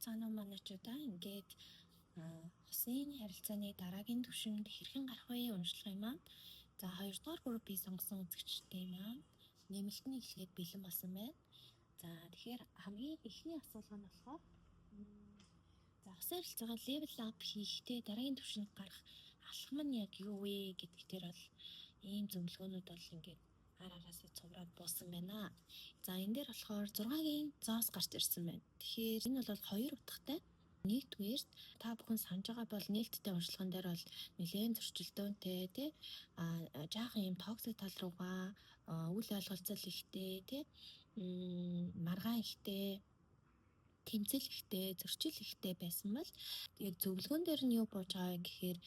цаанаа манайчудаа ингээд хосын харилцааны дараагийн түвшинд хэрхэн гарах вэ уншлах юм аа. За 2 дугаар группийг сонгосон үзэгчдийн маань нэмэлтний эхлээд бэлэн болсон байна. За тэгэхээр хамгийн эхний асуулга нь болохоор за хосын харилцаагаа level up хийхдээ дараагийн түвшинд гарах алхам нь яг юу вэ гэдэг дээр бол ийм зөвлөгөөнүүд бол ингээд араас цувраад буусан байна. За энэ дээр болохоор 6-гийн зоос гарч ирсэн байна. Тэгэхээр энэ бол 2 утгатай. Нэгдүгээр та бүхэн санаж байгаа бол нээлттэй уншлаган дээр бол нэлээд зөрчилдөөнтэй тий жаахан юм токсик тал руугаа үл ойлголцол ихтэй тий маргаан ихтэй тэмцэл ихтэй зөрчил ихтэй байсан бол яг зөвлөгөөн дээр нь юу бууж байгаа гэхээр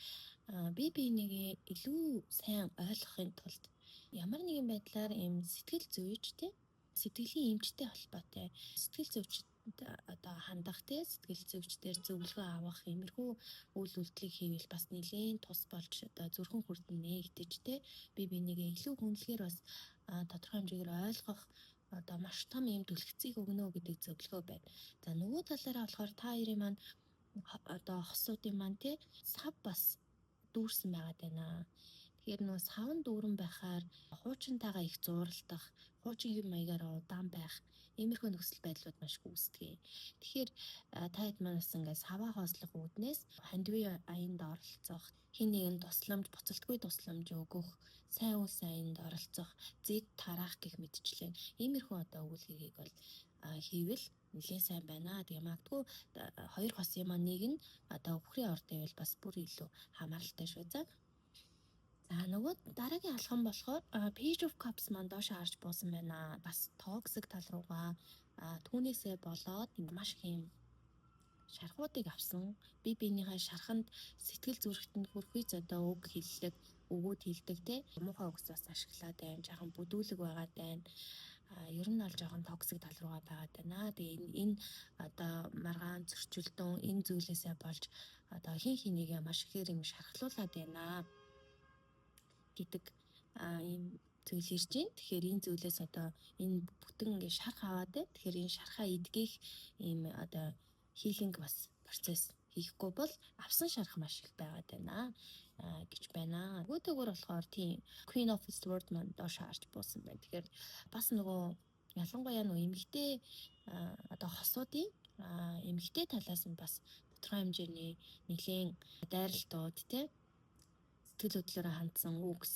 би биенийгээ илүү сайн ойлгохын тулд ямар нэгэн байдлаар ийм сэтгэл зүйч тий сэтгэлийн эмчтэй холбоотой сэтгэл зүйчд одоо хандах тий сэтгэл зүйчдээр зөвлөгөө авах иймэрхүү үйл үйлдэлийг хийвэл бас нэлийн тус болж одоо зүрхэн хүрдэн нээгдэж тий би бинийгээ илүү хүндлэгээр бас тодорхой хэмжээгээр ойлгох одоо маш том юм түлхцийг өгнө гэдэг зөвлөгөө байна. За нөгөө талаараа болохоор та хоёрын маань одоо хосуудын маань тий сав бас дүүрсэн байгаад байна. Тэгэхээр нөө савн дүүрэн байхаар хуучинтайгаа их зууралдах, хуучин юм маягаар удаан байх, иймэрхүү нөхцөл байдлууд маш их үүсдэг. Тэгэхээр та хэд маань бас ингээд саваа хоослох үүднээс хандивын аянд оролцох, хин нэгэн тусламж, буцалтгүй тусламж өгөх, сайн үйл аянд оролцох, зэд тараах гэх мэтчлэн иймэрхүү одоо үйл хэргийг бол хийвэл нэлээд сайн байна. Тэгээ магадгүй хоёр хосын маань нэг нь одоо өвхрийн орд байвал бас бүр илүү хамааралтай шүү. За нөгөө дараагийн алхам болохоор Page of Cups маань доош харж буусан байна. Бас токсик тал руугаа түүнээсээ болоод маш их юм шархуудыг авсан. Би биенийхээ шарханд сэтгэл зүрхэтэнд хүрхий одоо үг хэллэг, өгөөд хэлдэг те. Муухай үгс бас ашиглаад байна. Жаахан бүдүүлэг байгаад байна. Ер нь бол жоохон токсик тал руугаа байгаад байна. Тэгээ энэ одоо маргаан зөрчилдөөн энэ зүйлээсээ болж одоо хин хинийгээ маш ихээр юм шархлуулад байна гэдэг ийм зүйл ирж байна. Тэгэхээр энэ зүйлээс одоо энэ бүтэн ингээ шарх аваад байна. Тэгэхээр энэ шархаа эдгэх ийм одоо хилинг бас процесс хийхгүй бол авсан шарх маш их байгаад байна гэж байна. Нөгөөдөөр болохоор тийм Queen of Swords маань доош харж буусан байна. Тэгэхээр бас нөгөө ялангуяа нөгөө эмэгтэй одоо хосуудын эмэгтэй талаас нь бас тодорхой хэмжээний нэлийн дайралтууд тий сэтгэл хөдлөлөөр хандсан үгс,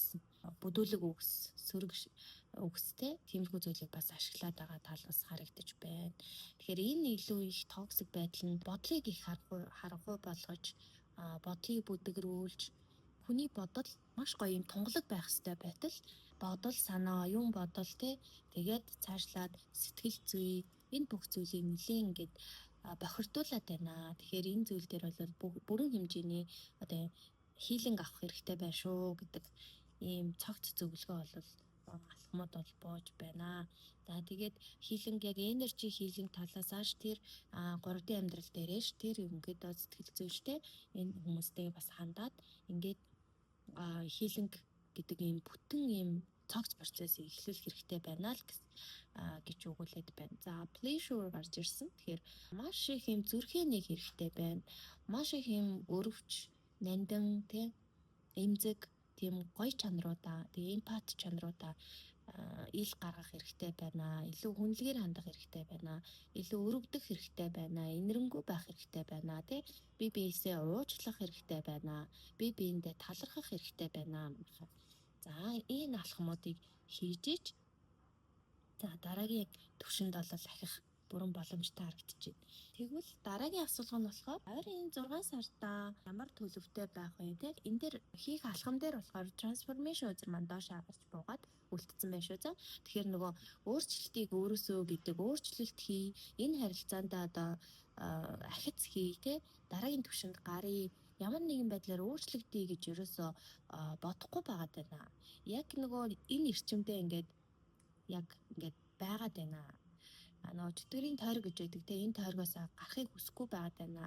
бүдүүлэг үгс, сөрөг үгстэй тиймэрхүү зүйлийг бас ашиглаад байгаа тал бас харагдаж байна. Тэгэхээр энэ илүү их токсик байдал нь бодлыг их харахгүй болгож, бодлыг бүдэгрүүлж, хүний бодол маш гоё юм тунгалаг байх хэрэгтэй байтал бодол санаа, юм бодол тэгээд цаашлаад сэтгэл зүй энэ бүх зүйлийг нэлээд ингээд бохирдуулаад байна. Тэгэхээр энэ зүйл дээр бол бүрэн хэмжээний одоо хилинг авах хэрэгтэй байна шүү гэдэг ийм цогц зөвлөгөө бол алхмууд бол бууж байна. За тэгээд хилинг яг энержи хилинг талаасааш тэр 3D амьдрал дээрээш тэр ингээд сэтгэл зүйчтэй энэ хүмүүстэй бас хандаад ингээд хилинг гэдэг ийм бүтэн ийм цогц процессыг эхлүүлэх хэрэгтэй байна л гэж өгүүлээд байна. За pleasure гарч ирсэн. Тэгэхээр маш их ийм зүрхээ нэг хэрэгтэй байна. Маш их ийм өрөвч нандин эмзэг тийм гоё чанаруудаа тэгээ эмпат чанаруудаа ил гаргах хэрэгтэй байна. Илүү хүнлэгээр хандах хэрэгтэй байна. Илүү өрөвдөх хэрэгтэй байна. Инэрэнгүү байх хэрэгтэй байна. Би биесээ уучлах хэрэгтэй байна. Би биендээ талархах хэрэгтэй байна. За энэ алхмуудыг хийж иж за дараагийн төвшөнд бол ахих бүрэн боломжтой харагдчихэв. Тэгвэл дараагийн асуулга нь болохоор ойрын 6 сарда ямар төлөвтэй байх вэ те? Энэ дээр хийх алхам дээр болохоор transformation үзэр маань доош харж буугаад үлдсэн байх шүү. Тэгэхээр нөгөө өөрчлөлтийг өөрөөсөө гэдэг өөрчлөлт хий, энэ харилцаанд одоо ахиц хий те? Дараагийн түвшинд гарыг ямар нэгэн байдлаар өөрчлөгдөе гэж ерөөсөө бодохгүй байгаад байна. Яг нөгөө энэ эрчимдээ ингээд байгаад байна. Нөгөө чөтгөрийн тойрог гэж байдаг те энэ тойргоос гарахыг хүсэхгүй байгаад байна.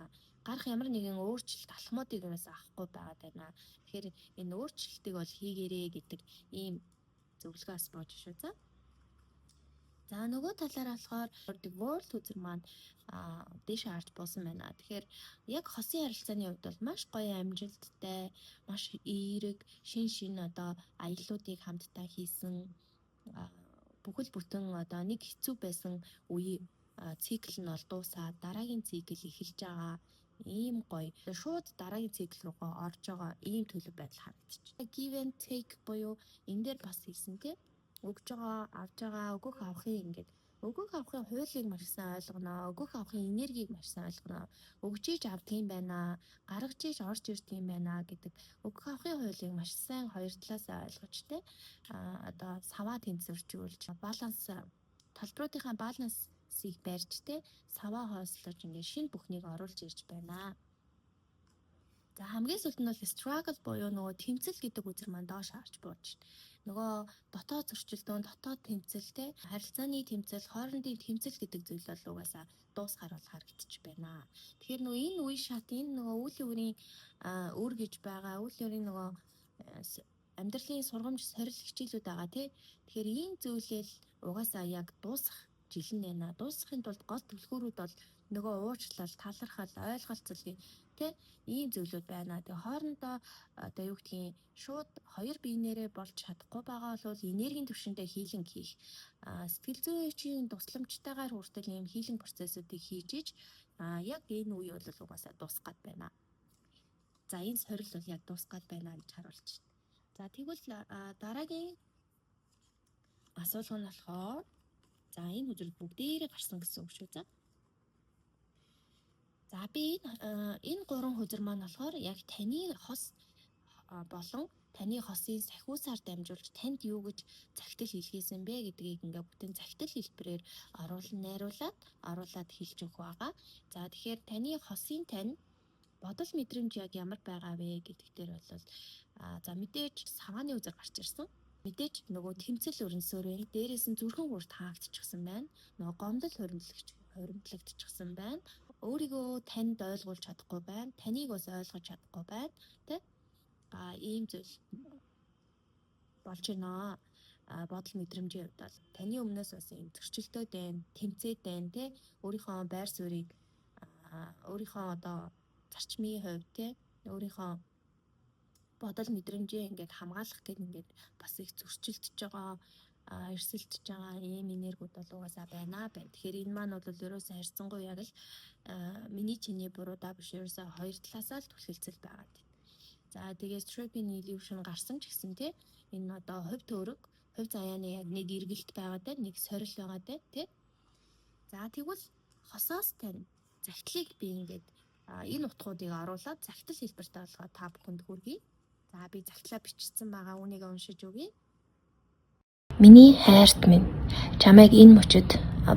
Гарах ямар нэгэн өөрчлөлт алхмуудыг ерөөс авахгүй байгаад байна. Тэгэхээр энэ өөрчлөлтийг бол хийгээрэй гэдэг ийм зөвлөгөөс бууж шүү. За нөгөө талаараа болохоор divorce үзэр маань дээш харж буусан байна. Тэгэхээр яг хосын харилцааны хувьд бол маш гоё амжилттай, маш эерэг, шин одоо аяллуудыг хамтдаа хийсэн бүхэл бүтэн одоо нэг хэцүү байсан үе цикл нь бол дуусаад дараагийн цикл эхэлж байгаа. Ийм гоё. Шууд дараагийн цикл руугаа орж байгаа ийм төлөв байдал харагдчих. Give and take буюу энэ дээр бас хэлсэн тийм өгж байгаа, авж байгаа, өгөх авахын ингээд өгөх авахын хуулийг маш сайн ойлгоно. Өгөх авахын энергийг маш сайн ойлгоно. Өгж иж авдаг юм байна. Гаргаж иж орж ирдэг юм байна гэдэг өгөх авахын хуулийг маш сайн хоёр талаасаа ойлгож тэ одоо саваа тэнцвэржүүлж баланс талбаруудынхаа балансыг барьж тэ саваа хоослож ингээд шинэ бүхнийг оруулж ирж байна. За хамгийн сүүлд нь бол struggle буюу нөгөө тэмцэл гэдэг үзэр маань доош харж бууж байна. Нөгөө дотоод зөрчилдөөн, дотоод тэмцэл те харилцааны тэмцэл, хоорондын тэмцэл гэдэг зүйл бол угаасаа дуусгаар бол харагдчих байна. Тэгэхээр нөгөө энэ үе шат, энэ нөгөө үйл өөрийн үр гэж байгаа, үйл өөрийн нөгөө амьдралын сургамж сорил хичээлүүд байгаа тий. Тэгэхээр энэ зүйлэл угаасаа яг дуусах жил нь байна. Дуусахын тулд гол түлхүүрүүд бол нөгөө уучлал, талархал, ойлголцол тий ийм зүйлүүд байна. Тэгээ хоорондоо одоо юу гэдгийг шууд хоёр биенээрээ болж чадахгүй байгаа бол энергийн түвшиндээ хийлинг хийх. Сэтгэл зүйн тусламжтайгаар хүртэл ийм хийлинг процессуудыг хийж иж яг энэ үе бол угаасаа дуусах гээд байна. За энэ сорил бол яг дуусах гээд байна гэж харуулж байна. За тэгвэл дараагийн асуулга нь болохоор за энэ үзэл бүгдээрээ гарсан гэсэн үг шүү. За би энэ гурван хөзөр маань болохоор яг таны хос болон таны хосын сахиусаар дамжуулж танд юу гэж захидал хэлхийсэн бэ гэдгийг ингээ бүтэн захидал хэлбэрээр оруулаад хэлж өгөх байгаа. За тэгэхээр таны хосын тань бодол мэдрэмж яг ямар байгаа вэ гэдэг дээр бол за мэдээж савааны үзэр гарч ирсэн. Мэдээж нөгөө тэмцэл өрнөсөөр байна. Дээрээс нь зүрхэн гурт хаагдчихсан байна. Нөгөө гомдол хуримтлагдчихсан байна. Өөрийгөө танд ойлгуулж чадахгүй байна. Таныг бас ойлгож чадахгүй байна. Тэ? Ийм зүйл болж байна. Бодол мэдрэмжийн хувьд бол таны өмнөөс бас ийм зөрчилдөд байна, тэмцээд байна, тэ? Өөрийнхөө байр суурийг өөрийнхөө одоо зарчмын хувьд тэ өөрийнхөө бодол мэдрэмжээ ингээд хамгаалах гэдэг ингээд бас их зөрчилдөж байгаа, эрсэлдэж байгаа ийм энергиуд бол угаасаа байна. Тэгэхээр энэ маань бол ерөөсөө харьцангуй яг л миний чиний буруудаа биш ерөөсөө хоёр талаасаа л түлхэлцэл байгаа. За тэгээд tripping illusion гарсан ч гэсэн тий энэ одоо хувь төрөг, хувь заяаны яг нэг эргэлт байгаа даа, нэг сорил байгаа даа тий. За тэгвэл хосоос тань захидлыг би ингээд энэ утгуудыг оруулаад захидал хэлбэртэй болгоод та бүхэнд хүргэе. За би захидлаа бичсэн байгаа үнийг уншиж өгье. Миний хайрт минь чамайг энэ мөчөд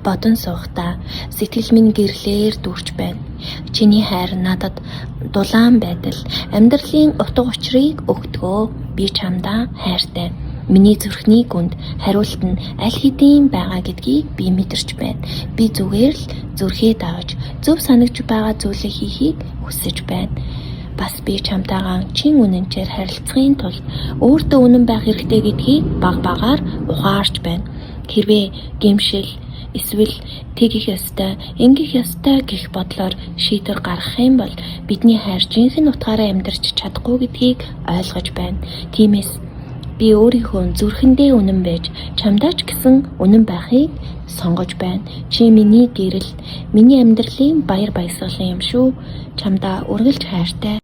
бодон суухдаа сэтгэл минь гэрлээр дүүрч байна. Чиний хайр надад дулаан байдал амьдралын утга учирыг өгдгөө. Би чамдаа хайртай. Миний зүрхний гүнд хариулт нь аль хэдийн байгаа гэдгийг би мэдэрч байна. Би зүгээр л зүрхээ дааж зөв санагч байгаа зүйлээ хийхийг хүсэж байна. Бас би чамтайгаа чин үнэнчээр харилцахын тулд өөртөө үнэн байх хэрэгтэй гэдгийг баг-багаар ухаарч байна. Хэрвээ гэмшил эсвэл тэгэх ёстой, ингэх ёстой гэх бодлоор шийдвэр гаргах юм бол бидний хайр жинхэнэ утгаараа амьдрч чадахгүй гэдгийг ойлгож байна. Тиймээс би өөрийнхөө зүрхэндээ үнэн байж чамдаа ч гэсэн үнэн байхыг сонгож байна. Чи миний гэрэл, миний амьдралын баяр баясгалан юм шүү. Чамдаа үргэлж хайртай.